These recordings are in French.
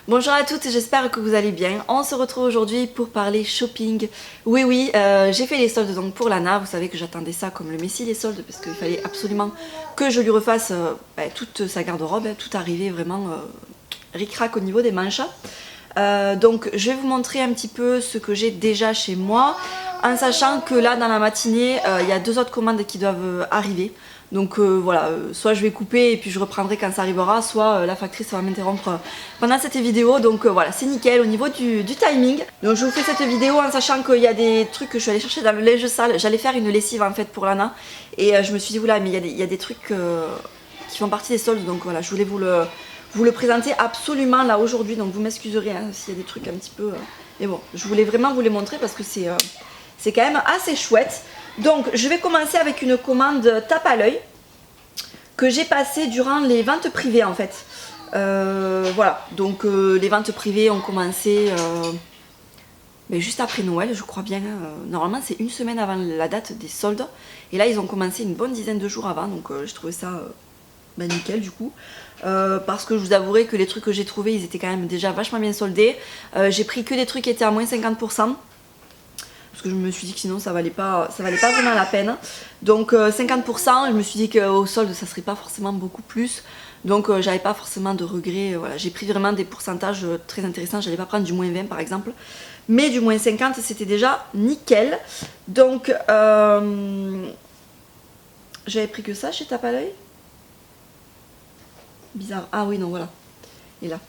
Bonjour à toutes, j'espère que vous allez bien. On se retrouve aujourd'hui pour parler shopping. Oui, j'ai fait les soldes donc pour Lana. Vous savez que j'attendais ça comme le messie les soldes parce qu'il fallait absolument que je lui refasse toute sa garde-robe. Tout arrivait vraiment ric-rac au niveau des manches. Donc je vais vous montrer un petit peu ce que j'ai déjà chez moi, en sachant que là dans la matinée il y a deux autres commandes qui doivent arriver. Donc voilà, soit je vais couper et puis je reprendrai quand ça arrivera, soit la factrice va m'interrompre pendant cette vidéo. Donc voilà, c'est nickel au niveau du timing. Donc je vous fais cette vidéo en sachant qu'il y a des trucs que je suis allée chercher dans le linge sale. J'allais faire une lessive en fait pour Lana et je me suis dit oula, mais il y a des trucs qui font partie des soldes. Donc voilà, je voulais vous le présenter absolument là aujourd'hui. Donc vous m'excuserez hein, s'il y a des trucs un petit peu... Mais bon, je voulais vraiment vous les montrer parce que c'est quand même assez chouette. Donc je vais commencer avec une commande tape à l'œil que j'ai passée durant les ventes privées en fait. Voilà, donc les ventes privées ont commencé mais juste après Noël je crois bien. Normalement c'est une semaine avant la date des soldes. Et là ils ont commencé une bonne dizaine de jours avant. Donc je trouvais ça nickel du coup. Parce que je vous avouerai que les trucs que j'ai trouvés ils étaient quand même déjà vachement bien soldés. J'ai pris que des trucs qui étaient à moins 50%. Parce que je me suis dit que sinon ça valait pas vraiment la peine. Donc 50%, je me suis dit qu'au solde ça serait pas forcément beaucoup plus. Donc j'avais pas forcément de regrets. Voilà, j'ai pris vraiment des pourcentages très intéressants. J'allais pas prendre du moins 20 par exemple. Mais du moins 50 c'était déjà nickel. Donc j'avais pris que ça chez Tape à l'œil. Bizarre. Ah oui non voilà. Il est là.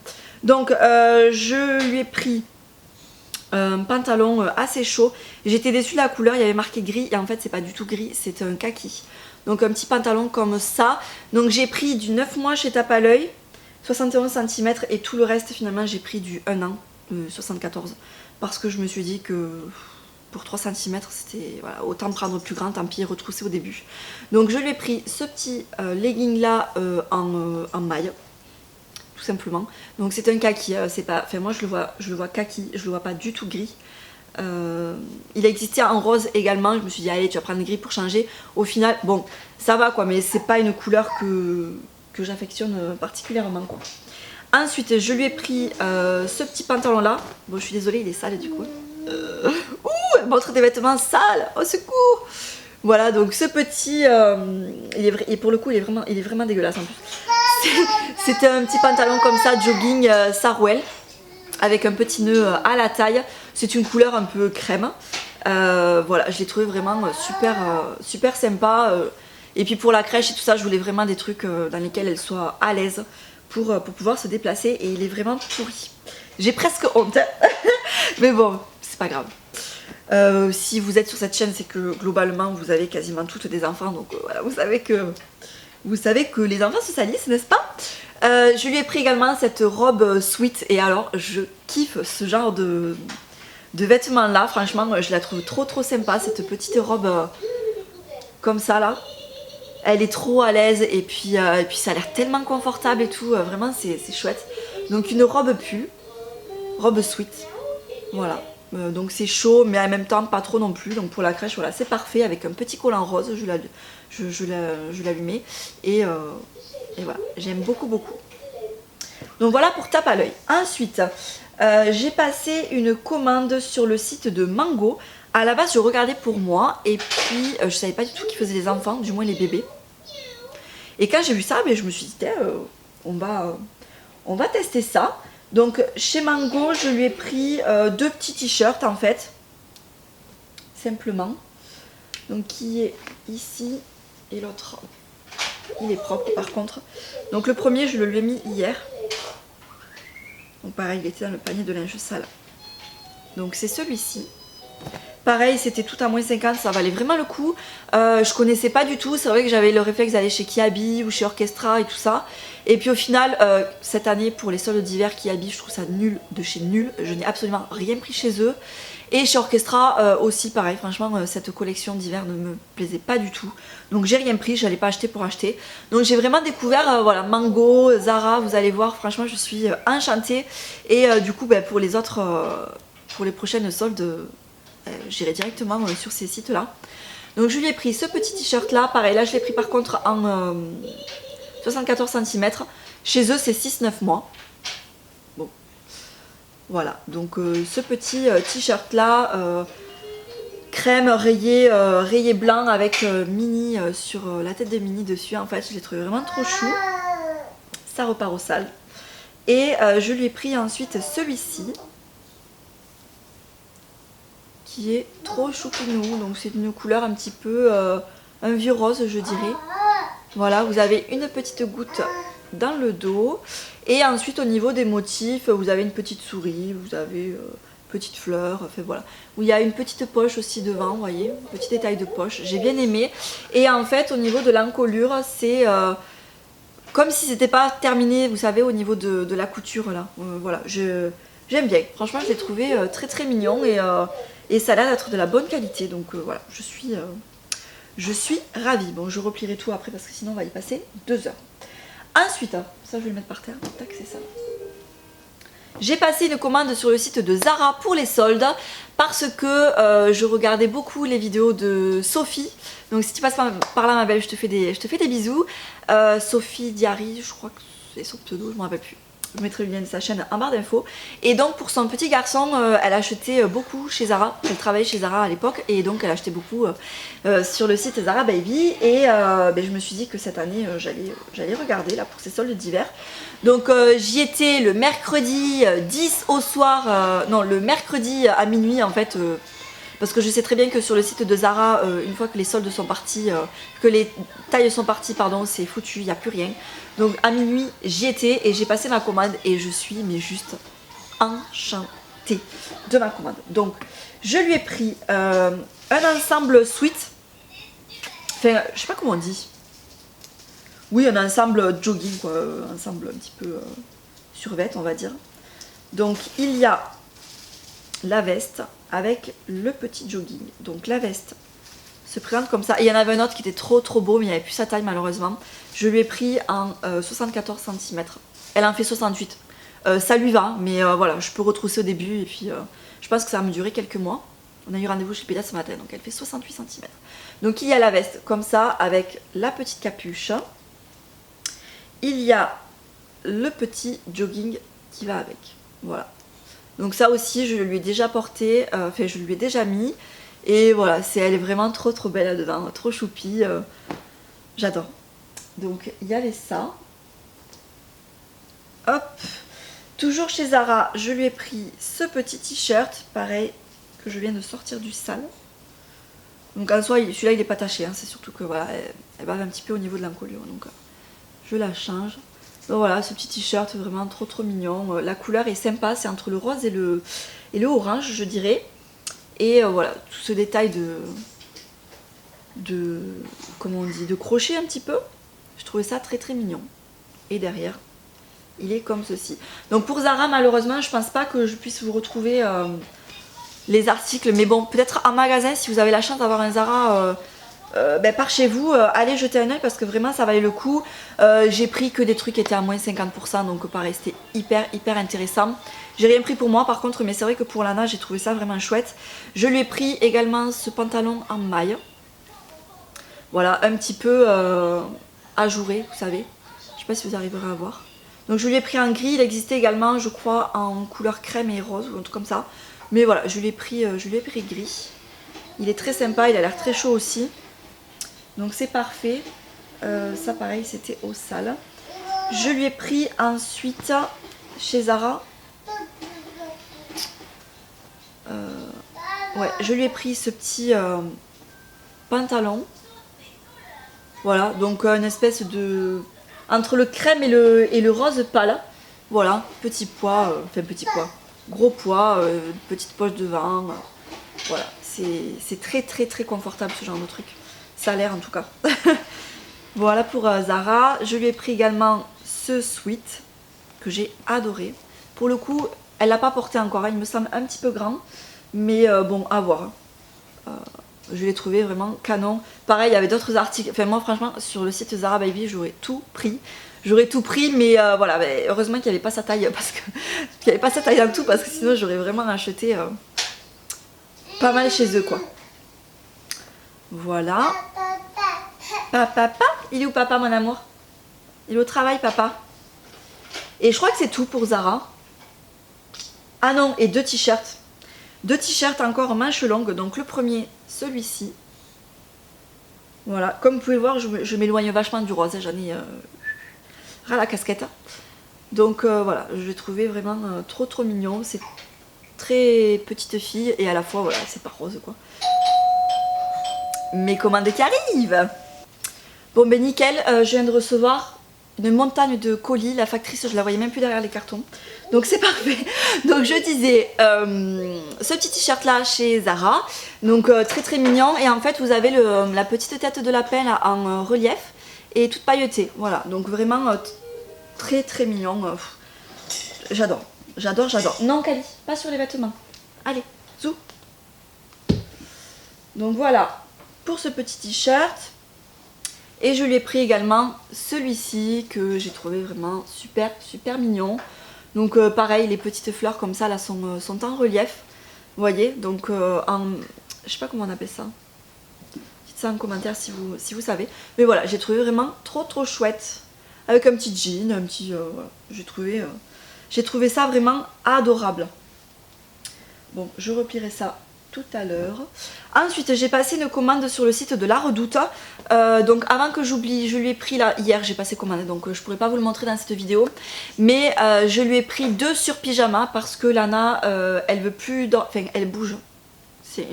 Donc je lui ai pris un pantalon assez chaud. J'étais déçue de la couleur, il y avait marqué gris et en fait c'est pas du tout gris, c'est un kaki. Donc un petit pantalon comme ça. Donc j'ai pris du 9 mois chez Tape à l'œil, 71 cm et tout le reste finalement j'ai pris du 1 an, 74. Parce que je me suis dit que pour 3 cm c'était voilà, autant prendre plus grand, tant pis retrousser au début. Donc je lui ai pris ce petit legging là en maille. Tout simplement. Donc c'est un kaki, c'est pas. Enfin moi je le vois kaki, je le vois pas du tout gris. Il existait en rose également, je me suis dit allez tu vas prendre gris pour changer. Au final, bon, ça va quoi, mais c'est pas une couleur que j'affectionne particulièrement quoi. Ensuite je lui ai pris ce petit pantalon là. Bon je suis désolée, il est sale du coup. Ouh, elle montre des vêtements sales, au secours. Voilà donc ce petit, et pour le coup il est vraiment dégueulasse en plus. C'était un petit pantalon comme ça, jogging Sarouel, avec un petit nœud à la taille. C'est une couleur un peu crème. Voilà, je l'ai trouvé vraiment super sympa. Et puis pour la crèche et tout ça, je voulais vraiment des trucs dans lesquels elle soit à l'aise pour pouvoir se déplacer. Et il est vraiment pourri. J'ai presque honte. Mais bon, c'est pas grave. Si vous êtes sur cette chaîne, c'est que globalement vous avez quasiment toutes des enfants. Donc voilà, vous savez que les enfants se salissent, n'est-ce pas? Je lui ai pris également cette robe sweat. Et alors, je kiffe ce genre de vêtements là. Franchement, je la trouve trop sympa. Cette petite robe comme ça là. Elle est trop à l'aise. Et puis ça a l'air tellement confortable et tout. Vraiment, c'est chouette. Donc une robe pull. Robe sweat. Voilà. Donc c'est chaud, mais en même temps pas trop non plus. Donc pour la crèche, voilà, c'est parfait. Avec un petit collant rose. Je l'allumais et voilà, j'aime beaucoup. Donc voilà pour Tape à l'œil. Ensuite, j'ai passé une commande sur le site de Mango. À la base, je regardais pour moi et puis je savais pas du tout qu'ils faisaient les enfants, du moins les bébés. Et quand j'ai vu ça, je me suis dit, on va tester ça. Donc chez Mango, je lui ai pris deux petits t-shirts en fait, simplement. Donc qui est ici. Et l'autre, il est propre par contre. Donc le premier, je le lui ai mis hier. Donc pareil, il était dans le panier de linge sale. Donc c'est celui-ci. Pareil, c'était tout à moins 50, ça valait vraiment le coup. Je connaissais pas du tout. C'est vrai que j'avais le réflexe d'aller chez Kiabi ou chez Orchestra et tout ça. Et puis au final, cette année, pour les soldes d'hiver, Kiabi, je trouve ça nul de chez nul. Je n'ai absolument rien pris chez eux. Et chez Orchestra aussi, pareil, franchement, cette collection d'hiver ne me plaisait pas du tout. Donc j'ai rien pris, j'allais pas acheter pour acheter. Donc j'ai vraiment découvert, voilà, Mango, Zara, vous allez voir, franchement, je suis enchantée. Et du coup, pour les autres, pour les prochaines soldes, j'irai directement sur ces sites-là. Donc je lui ai pris ce petit t-shirt là, pareil, là je l'ai pris par contre en 74 cm. Chez eux c'est 6-9 mois. Bon, Voilà, donc ce petit t-shirt là, crème rayé blanc avec Minnie sur la tête de Minnie dessus. En fait, je l'ai trouvé vraiment trop chou. Ça repart au sale. Et je lui ai pris ensuite celui-ci, qui est trop choupinou. Donc c'est une couleur un petit peu, un vieux rose je dirais. Voilà, vous avez une petite goutte dans le dos. Et ensuite au niveau des motifs, vous avez une petite souris, vous avez une petite fleur, enfin voilà. Où il y a une petite poche aussi devant, vous voyez, un petit détail de poche. J'ai bien aimé. Et en fait au niveau de l'encolure, c'est comme si c'était pas terminé, vous savez, au niveau de la couture là. Voilà, j'aime bien. Franchement, je l'ai trouvé très très mignon et ça a l'air d'être de la bonne qualité. Donc voilà, je suis ravie. Bon, je replierai tout après parce que sinon on va y passer 2 heures. Ensuite, ça je vais le mettre par terre. Tac, c'est ça. J'ai passé une commande sur le site de Zara pour les soldes parce que je regardais beaucoup les vidéos de Sophie. Donc si tu passes par là ma belle, je te fais des bisous. Sophie Diary, je crois que c'est son pseudo, je ne me rappelle plus. Je mettrai le lien de sa chaîne en barre d'infos. Et donc pour son petit garçon, elle achetait beaucoup chez Zara. Elle travaillait chez Zara à l'époque et donc elle achetait beaucoup sur le site Zara Baby. Et je me suis dit que cette année j'allais regarder là pour ces soldes d'hiver. Donc j'y étais le mercredi 10 au soir, non le mercredi à minuit en fait. Parce que je sais très bien que sur le site de Zara, une fois que les soldes sont partis, que les tailles sont parties, pardon, c'est foutu, il n'y a plus rien. Donc à minuit, j'y étais et j'ai passé ma commande et je suis mais juste enchantée de ma commande. Donc je lui ai pris un ensemble sweat, enfin je sais pas comment on dit. Oui, un ensemble jogging, quoi, un ensemble un petit peu survêt, on va dire. Donc il y a la veste avec le petit jogging. Donc la veste se présente comme ça. Et il y en avait un autre qui était trop beau, mais il n'y avait plus sa taille malheureusement. Je lui ai pris en 74 cm. Elle en fait 68. Ça lui va, mais voilà, je peux retrousser au début et puis je pense que ça va me durer quelques mois. On a eu rendez-vous chez Pédia ce matin, donc elle fait 68 cm. Donc il y a la veste comme ça avec la petite capuche. Il y a le petit jogging qui va avec. Voilà. Donc ça aussi je lui ai déjà porté, enfin je lui ai déjà mis. Et voilà, elle est vraiment trop belle là-dedans, trop choupie. J'adore. Donc il y avait ça. Hop. Toujours chez Zara, je lui ai pris ce petit t-shirt, pareil, que je viens de sortir du sale. Donc en soi, celui-là il n'est pas taché, hein, c'est surtout que voilà, elle bave un petit peu au niveau de l'encolure. Donc je la change. Donc voilà, ce petit t-shirt vraiment trop mignon. La couleur est sympa, c'est entre le rose et le orange, je dirais. Et voilà, tout ce détail comment on dit, de crochet un petit peu. Je trouvais ça très mignon. Et derrière, il est comme ceci. Donc pour Zara, malheureusement, je pense pas que je puisse vous retrouver les articles. Mais bon, peut-être en magasin, si vous avez la chance d'avoir un Zara par chez vous, allez jeter un oeil parce que vraiment ça valait le coup. J'ai pris que des trucs qui étaient à moins 50%, donc pareil, c'était hyper intéressant. J'ai rien pris pour moi par contre, mais c'est vrai que pour Lana, j'ai trouvé ça vraiment chouette. Je lui ai pris également ce pantalon en maille. Voilà, un petit peu ajouré, vous savez. Je sais pas si vous arriverez à voir. Donc je lui ai pris en gris, il existait également, je crois, en couleur crème et rose ou un truc comme ça. Mais voilà, je lui ai pris gris. Il est très sympa, il a l'air très chaud aussi. Donc c'est parfait. Ça pareil, c'était au sale. Je lui ai pris ensuite chez Zara. Ouais, je lui ai pris ce petit pantalon. Voilà, donc une espèce de... entre le crème et le rose pâle. Voilà, petit pois, enfin petit pois, gros pois, petite poche devant. Voilà, c'est très confortable ce genre de truc. Ça a l'air en tout cas. Voilà pour Zara. Je lui ai pris également ce sweat que j'ai adoré. Pour le coup, elle l'a pas porté encore, hein. Il me semble un petit peu grand. Mais bon, à voir. Je l'ai trouvé vraiment canon. Pareil, il y avait d'autres articles. Enfin, moi, franchement, sur le site Zara Baby, j'aurais tout pris. J'aurais tout pris, mais voilà. Mais heureusement qu'il n'y avait pas sa taille. Parce que qu'il n'y avait pas sa taille en tout. Parce que sinon, j'aurais vraiment acheté pas mal chez eux, quoi. Voilà. Papa, il est où papa, mon amour? Il est au travail, papa. Et je crois que c'est tout pour Zara. Ah non, et 2 t-shirts. 2 t-shirts encore en manches longues. Donc le premier, celui-ci. Voilà, comme vous pouvez le voir, je m'éloigne vachement du rose. J'en ai ras la casquette. Donc voilà, je l'ai trouvé vraiment trop mignon. C'est très petite fille et à la fois, voilà, c'est pas rose quoi. Mes commandes qui arrivent. Bon ben nickel, je viens de recevoir une montagne de colis. La factrice, je la voyais même plus derrière les cartons. Donc c'est parfait. Donc je disais, ce petit t-shirt là chez Zara. Donc très mignon. Et en fait vous avez la petite tête de lapin là, en relief. Et toute pailletée. Voilà, donc vraiment très mignon. J'adore. Non Cali, pas sur les vêtements. Allez, zou. Donc voilà, pour ce petit t-shirt. Et je lui ai pris également celui-ci que j'ai trouvé vraiment super mignon. Donc pareil, les petites fleurs comme ça là sont en relief. Vous voyez, donc je sais pas comment on appelle ça. Dites ça en commentaire si vous savez. Mais voilà, j'ai trouvé vraiment trop chouette. Avec un petit jean, un petit... voilà. J'ai trouvé ça vraiment adorable. Bon, je replierai ça tout à l'heure. Ensuite, j'ai passé une commande sur le site de La Redoute. Donc avant que j'oublie, je lui ai pris là, hier j'ai passé commande, donc je pourrais pas vous le montrer dans cette vidéo. Mais je lui ai pris 2 sur pyjama parce que Lana, elle veut plus... Enfin, elle bouge. C'est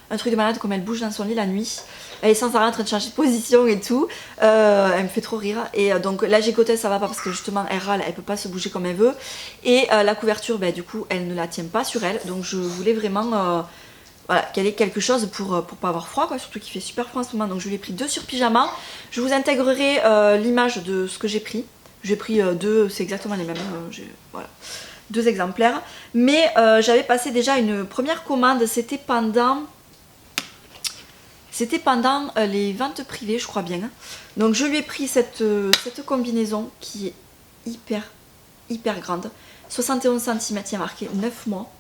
un truc de malade comme elle bouge dans son lit la nuit. Elle est sans arrêt en train de changer de position et tout. Elle me fait trop rire. Et donc la gigoteuse ça va pas parce que justement elle râle, elle peut pas se bouger comme elle veut. Et la couverture, du coup elle ne la tient pas sur elle. Donc je voulais vraiment voilà, qu'elle ait quelque chose pour pas avoir froid quoi. Surtout qu'il fait super froid en ce moment. Donc je lui ai pris 2 sur pyjama. Je vous intégrerai l'image de ce que j'ai pris. J'ai pris 2, c'est exactement les mêmes. Voilà. 2 exemplaires. Mais j'avais passé déjà une première commande. C'était pendant les ventes privées, je crois bien. Donc je lui ai pris cette combinaison qui est hyper grande. 71 cm, il y a marqué 9 mois.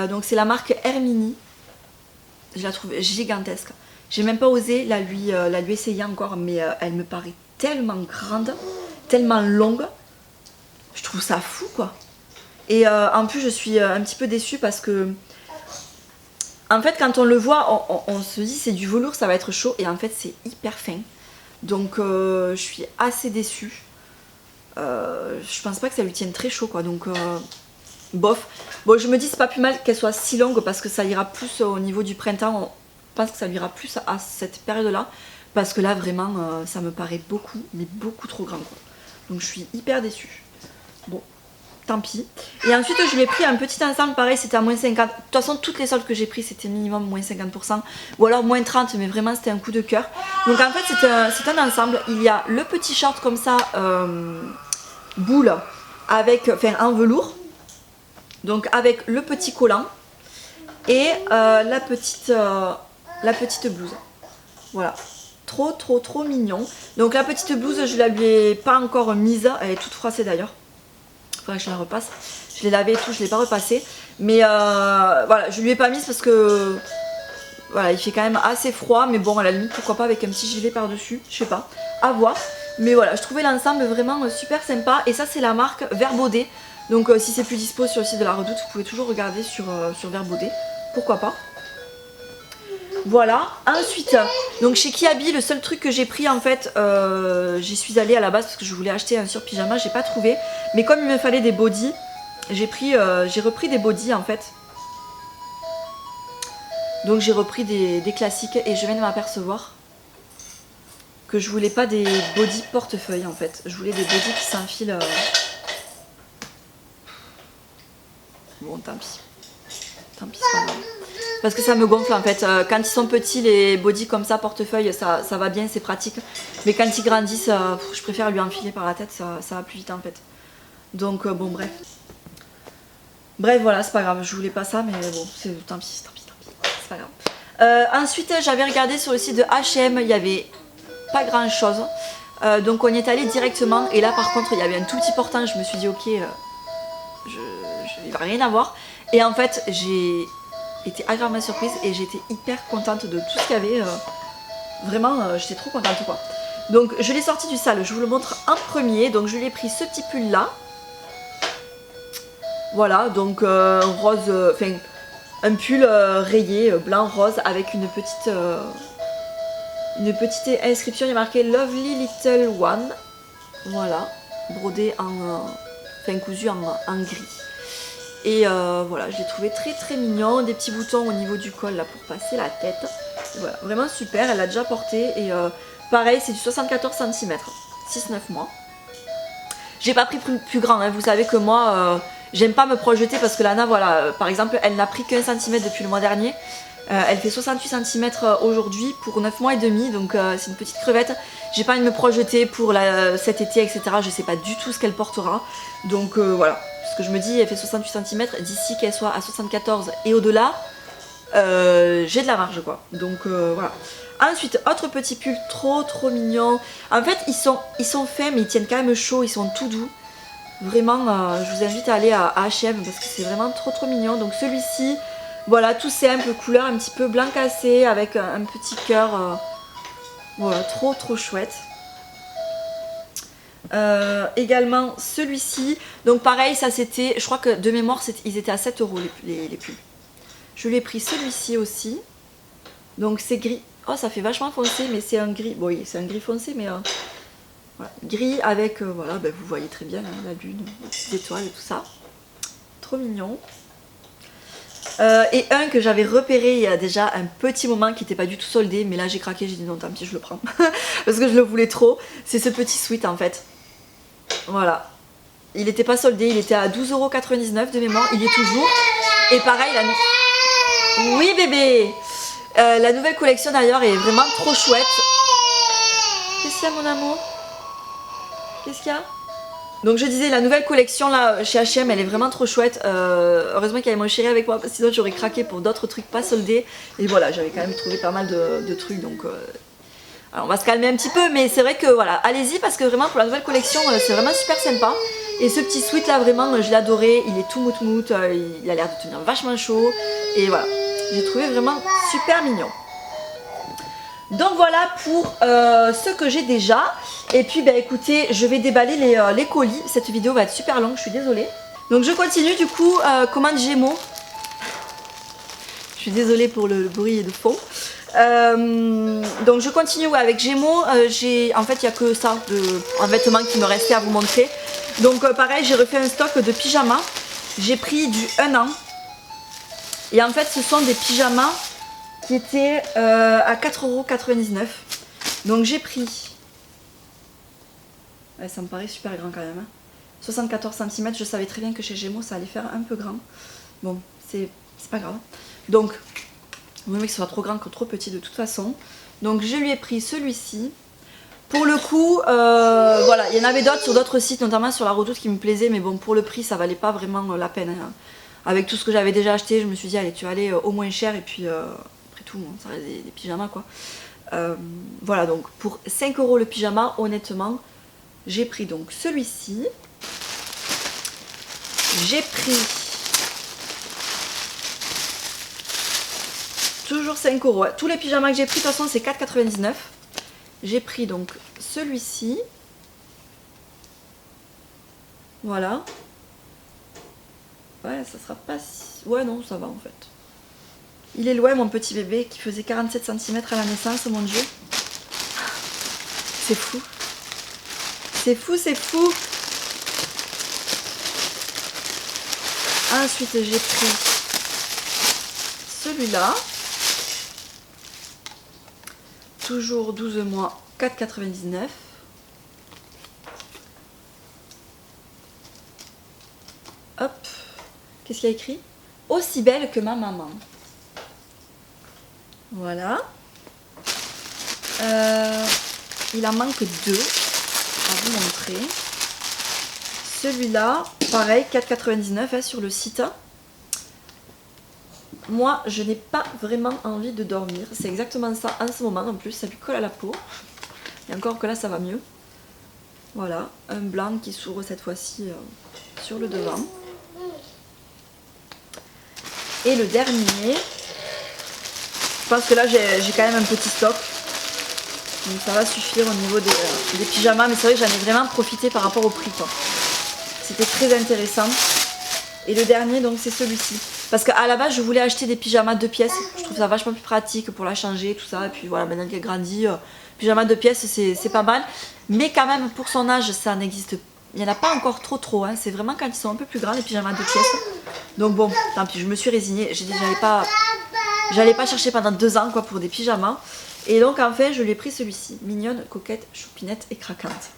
Donc c'est la marque Hermini. Je la trouve gigantesque. J'ai même pas osé la lui essayer encore, mais elle me paraît tellement grande, tellement longue. Je trouve ça fou quoi. Et en plus je suis un petit peu déçue parce que en fait quand on le voit on se dit c'est du velours, ça va être chaud, et en fait c'est hyper fin. Donc je suis assez déçue. Je pense pas que ça lui tienne très chaud quoi, donc bof. Bon, je me dis c'est pas plus mal qu'elle soit si longue parce que ça ira plus au niveau du printemps. Je pense que ça lui ira plus à cette période là, parce que là vraiment ça me paraît beaucoup, mais beaucoup trop grand quoi. Donc je suis hyper déçue. Bon, tant pis. Et ensuite je lui ai pris un petit ensemble, pareil c'était à moins 50. De toute façon toutes les soldes que j'ai pris c'était minimum moins 50%, ou alors moins 30, mais vraiment c'était un coup de cœur. Donc en fait c'est un ensemble. Il y a le petit short comme ça, boule, avec, enfin en velours, donc avec le petit collant et la petite blouse. Voilà, trop mignon. Donc la petite blouse je la lui ai pas encore mise, elle est toute froissée d'ailleurs. Faudrait que je la repasse. Je l'ai lavée et tout, je l'ai pas repassée. Mais voilà, je lui ai pas mise parce que voilà, il fait quand même assez froid. Mais bon, à la limite, pourquoi pas avec un petit gilet par-dessus. Je sais pas, à voir. Mais voilà, je trouvais l'ensemble vraiment super sympa. Et ça, c'est la marque Verbaudet. Donc si c'est plus dispo sur le site de La Redoute, vous pouvez toujours regarder sur Verbaudet. Pourquoi pas. Voilà, ensuite, donc chez Kiabi, le seul truc que j'ai pris en fait, j'y suis allée à la base parce que je voulais acheter un sur pyjama, j'ai pas trouvé. Mais comme il me fallait des bodys, j'ai repris des bodys en fait. Donc j'ai repris des classiques et je viens de m'apercevoir que je voulais pas des bodys portefeuille en fait. Je voulais des bodys qui s'enfilent. Bon, tant pis. Tant pis, c'est pas grave. Parce que ça me gonfle en fait. Quand ils sont petits, les bodys comme ça, portefeuille, ça va bien, c'est pratique. Mais quand ils grandissent, je préfère lui enfiler par la tête, ça va plus vite en fait. Donc bon, bref. Bref, voilà, c'est pas grave. Je voulais pas ça, mais bon, tant pis, c'est pas grave. Ensuite, j'avais regardé sur le site de H&M, il y avait pas grand chose. Donc on y est allé directement. Et là, par contre, il y avait un tout petit portant. Je me suis dit, ok, il va rien avoir. Et en fait, j'ai été agréablement surprise et j'étais hyper contente de tout ce qu'il y avait. Vraiment, j'étais trop contente quoi. Donc je l'ai sorti du sale, je vous le montre en premier. Donc je lui ai pris ce petit pull là. Voilà, donc rose, enfin un pull rayé blanc-rose avec une petite inscription, il y a marqué Lovely Little One. Voilà, brodé enfin cousu en gris. Et voilà, je l'ai trouvé très très mignon, des petits boutons au niveau du col là pour passer la tête. Voilà, vraiment super, elle l'a déjà porté et pareil, c'est du 74 cm, 6-9 mois. J'ai pas pris plus grand, hein. Vous savez que moi, j'aime pas me projeter parce que Lana, voilà, par exemple, elle n'a pris qu'un centimètre depuis le mois dernier. Elle fait 68 cm aujourd'hui pour 9 mois et demi, donc c'est une petite crevette. J'ai pas envie de me projeter pour cet été, etc. Je sais pas du tout ce qu'elle portera. Donc voilà, parce que je me dis, elle fait 68 cm, d'ici qu'elle soit à 74 et au-delà, j'ai de la marge quoi. Donc voilà. Ensuite, autre petit pull trop mignon. En fait, ils sont faits, mais ils tiennent quand même chaud, ils sont tout doux. Vraiment, je vous invite à aller à H&M parce que c'est vraiment trop mignon. Donc celui-ci, voilà, tout simple, couleur un petit peu blanc cassé avec un petit cœur. Voilà, trop chouette. Également celui-ci. Donc pareil, ça c'était, je crois que de mémoire, ils étaient à 7 € les pulls. Je lui ai pris celui-ci aussi. Donc c'est gris. Oh, ça fait vachement foncé, mais c'est un gris. Bon, oui, c'est un gris foncé, mais voilà. Gris avec, voilà, ben, vous voyez très bien hein, la lune, les petites étoiles et tout ça. Trop mignon. Et un que j'avais repéré il y a déjà un petit moment qui n'était pas du tout soldé, mais là j'ai craqué, j'ai dit non, tant pis, je le prends. Parce que je le voulais trop. C'est ce petit sweat en fait. Voilà. Il n'était pas soldé, il était à 12,99 € de mémoire, il y est toujours. Et pareil, oui bébé. La nouvelle collection d'ailleurs est vraiment trop chouette. Qu'est-ce qu'il y a mon amour? Qu'est-ce qu'il y a? Donc je disais, la nouvelle collection là chez H&M elle est vraiment trop chouette. Heureusement qu'il y avait mon chéri avec moi, parce que sinon j'aurais craqué pour d'autres trucs pas soldés. Et voilà, j'avais quand même trouvé pas mal de trucs, donc alors on va se calmer un petit peu, mais c'est vrai que voilà, allez-y parce que vraiment pour la nouvelle collection c'est vraiment super sympa. Et ce petit sweat là vraiment je l'ai adoré, il est tout mout, il a l'air de tenir vachement chaud. Et voilà, j'ai trouvé vraiment super mignon. Donc voilà pour ce que j'ai déjà. Et puis bah écoutez, je vais déballer les colis. Cette vidéo va être super longue, je suis désolée. Donc je continue du coup, commande Gémeaux. Je suis désolée pour le bruit de fond. Donc je continue avec Gémeaux. En fait il n'y a que ça, un vêtement qui me restait à vous montrer. Donc pareil, j'ai refait un stock de pyjamas. J'ai pris du 1 an. Et en fait ce sont des pyjamas qui étaient à 4,99 €. Donc j'ai pris, ouais, ça me paraît super grand quand même, hein. 74 cm, je savais très bien que chez Gémeaux ça allait faire un peu grand. Bon, c'est pas grave. Donc, vous voyez que ce soit trop grand que trop petit de toute façon. Donc je lui ai pris celui-ci. Pour le coup, voilà, il y en avait d'autres sur d'autres sites, notamment sur la Redoute qui me plaisaient, mais bon, pour le prix, ça valait pas vraiment la peine, hein. Avec tout ce que j'avais déjà acheté, je me suis dit, allez, tu vas aller au moins cher, et puis après tout, ça reste des pyjamas, quoi. Voilà, donc pour 5 € le pyjama, honnêtement, j'ai pris donc celui-ci. J'ai pris toujours 5 €. Tous les pyjamas que j'ai pris, de toute façon, c'est 4,99 €. J'ai pris donc celui-ci. Voilà. Ouais, ça sera pas si... Ouais, non, ça va en fait. Il est loin, mon petit bébé, qui faisait 47 cm à la naissance, mon Dieu. C'est fou. C'est fou, c'est fou. Ensuite, j'ai pris celui-là. Toujours 12 mois, 4,99 €. Hop. Qu'est-ce qu'il y a écrit? Aussi belle que ma maman. Voilà. Il en manque 2 à vous montrer. Celui-là, pareil, 4,99 € hein, sur le site. Moi, je n'ai pas vraiment envie de dormir. C'est exactement ça en ce moment. En plus, ça lui colle à la peau. Et encore que là, ça va mieux. Voilà, un blanc qui s'ouvre cette fois-ci sur le devant. Et le dernier, je pense que là, j'ai quand même un petit stock. Donc ça va suffire au niveau des pyjamas. Mais c'est vrai que j'en ai vraiment profité par rapport au prix, quoi. C'était très intéressant. Et le dernier donc c'est celui-ci. Parce qu'à la base je voulais acheter des pyjamas 2 pièces. Je trouve ça vachement plus pratique pour la changer, tout ça. Et puis voilà, maintenant qu'elle grandit, pyjama 2 pièces c'est pas mal. Mais quand même pour son âge ça n'existe pas. Il n'y en a pas encore trop hein. C'est vraiment quand ils sont un peu plus grands les pyjamas 2 pièces. Donc bon, tant pis, je me suis résignée. J'ai dit j'allais pas chercher pendant 2 ans quoi pour des pyjamas. Et donc enfin je lui ai pris celui-ci. Mignonne, coquette, choupinette et craquante.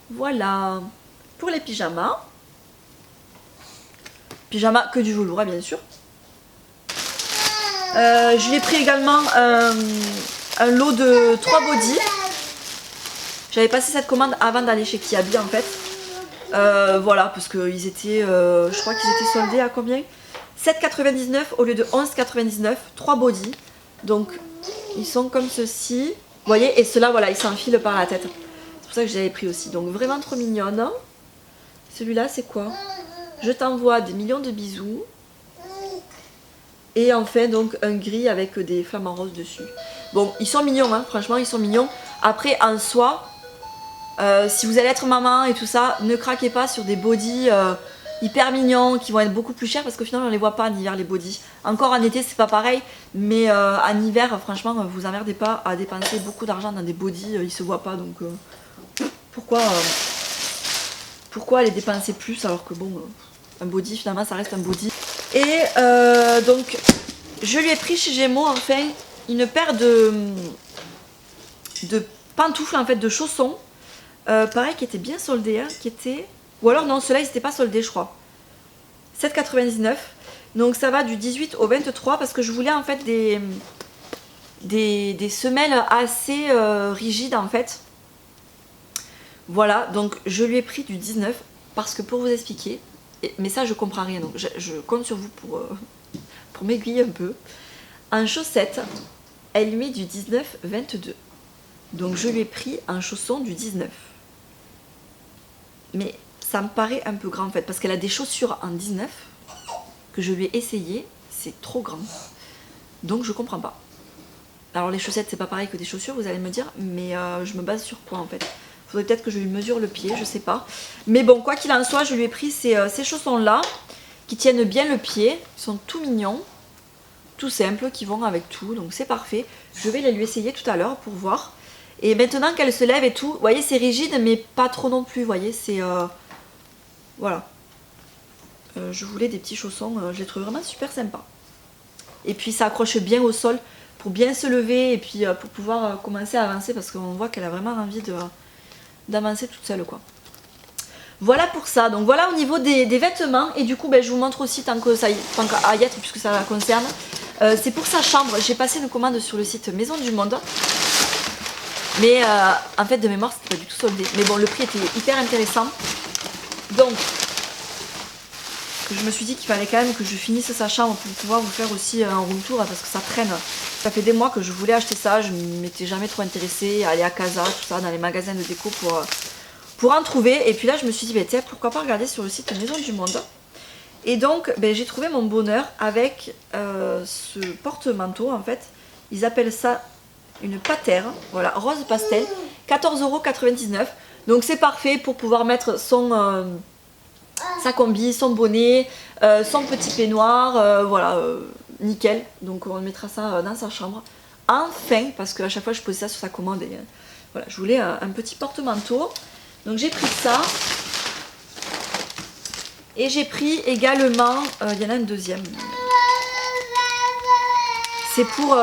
Voilà pour les pyjamas. Pyjama que du velours, bien sûr. Je lui ai pris également un lot de 3 bodys. J'avais passé cette commande avant d'aller chez Kiabi en fait. Voilà, parce qu'ils étaient, je crois qu'ils étaient soldés à combien? 7,99 au lieu de 11,99. 3 bodys. Donc, ils sont comme ceci. Vous voyez, et ceux-là, voilà, ils s'enfilent par la tête. C'est pour ça que j'avais pris aussi. Donc, vraiment trop mignonne. Celui-là, c'est quoi? Je t'envoie des millions de bisous. Et enfin, donc, un gris avec des flamants roses dessus. Bon, ils sont mignons, hein, franchement, ils sont mignons. Après, en soi, si vous allez être maman et tout ça, ne craquez pas sur des bodys hyper mignons qui vont être beaucoup plus chers parce qu'au final, on ne les voit pas en hiver, les bodys. Encore en été, c'est pas pareil, mais en hiver, franchement, vous emmerdez pas à dépenser beaucoup d'argent dans des bodys, ils se voient pas, donc pourquoi les dépenser plus alors que bon, un body, finalement, ça reste un body. Et donc, je lui ai pris chez Gémeaux, enfin, une paire de pantoufles, en fait, de chaussons. Pareil, qui était bien soldé, hein, qui était... Ou alors non, ceux-là, ils n'étaient pas soldés, je crois. 7,99. Donc ça va du 18 au 23 parce que je voulais en fait des semelles assez rigides en fait. Voilà, donc je lui ai pris du 19 parce que pour vous expliquer, mais ça je comprends rien, donc je compte sur vous pour m'aiguiller un peu. En chaussettes, elle met du 19,22. Donc je lui ai pris un chausson du 19. Mais ça me paraît un peu grand en fait, parce qu'elle a des chaussures en 19 que je lui ai essayé, c'est trop grand. Donc je comprends pas. Alors les chaussettes c'est pas pareil que des chaussures, vous allez me dire, mais je me base sur quoi en fait? Faudrait peut-être que je lui mesure le pied, je sais pas. Mais bon, quoi qu'il en soit, je lui ai pris ces chaussons là, qui tiennent bien le pied, ils sont tout mignons, tout simples, qui vont avec tout, donc c'est parfait. Je vais les lui essayer tout à l'heure pour voir. Et maintenant qu'elle se lève et tout, vous voyez c'est rigide mais pas trop non plus, vous voyez, c'est... voilà. Je voulais des petits chaussons, je les trouve vraiment super sympas. Et puis ça accroche bien au sol pour bien se lever et puis pour pouvoir commencer à avancer parce qu'on voit qu'elle a vraiment envie d'avancer toute seule quoi. Voilà pour ça, donc voilà au niveau des vêtements et du coup ben, je vous montre aussi tant qu'à y être puisque ça la concerne. C'est pour sa chambre, j'ai passé une commande sur le site Maison du Monde. Mais en fait de mémoire c'était pas du tout soldé. Mais bon le prix était hyper intéressant. Donc je me suis dit qu'il fallait quand même que je finisse sa chambre pour pouvoir vous faire aussi un room tour parce que ça traîne. Ça fait des mois que je voulais acheter ça, je ne m'étais jamais trop intéressée à aller à Casa, tout ça, dans les magasins de déco pour en trouver. Et puis là je me suis dit bah, tiens, pourquoi pas regarder sur le site Maison du Monde. Et donc ben, j'ai trouvé mon bonheur avec ce porte-manteau en fait. Ils appellent ça une patère, voilà, rose pastel, 14,99 €. Donc c'est parfait pour pouvoir mettre sa combi, son bonnet, son petit peignoir, voilà, nickel. Donc on mettra ça dans sa chambre. Enfin, parce qu'à chaque fois je posais ça sur sa commande et voilà, je voulais un petit porte-manteau. Donc j'ai pris ça. Et j'ai pris également, il y en a un deuxième. C'est pour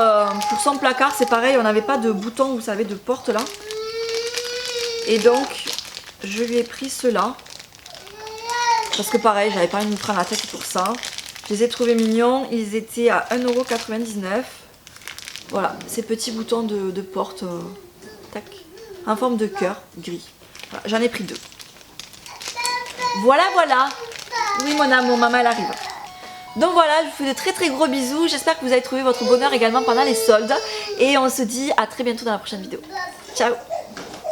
son placard, c'est pareil, on n'avait pas de bouton, vous savez, de porte là. Et donc, je lui ai pris ceux-là. Parce que pareil, j'avais pas envie de me prendre la tête pour ça. Je les ai trouvés mignons, ils étaient à 1,99 €. Voilà, ces petits boutons de porte, tac, en forme de cœur, gris. Voilà, j'en ai pris 2. Voilà, voilà. Oui, mon amour, maman, elle arrive. Donc voilà, je vous fais de très très gros bisous. J'espère que vous avez trouvé votre bonheur également pendant les soldes. Et on se dit à très bientôt dans la prochaine vidéo. Ciao!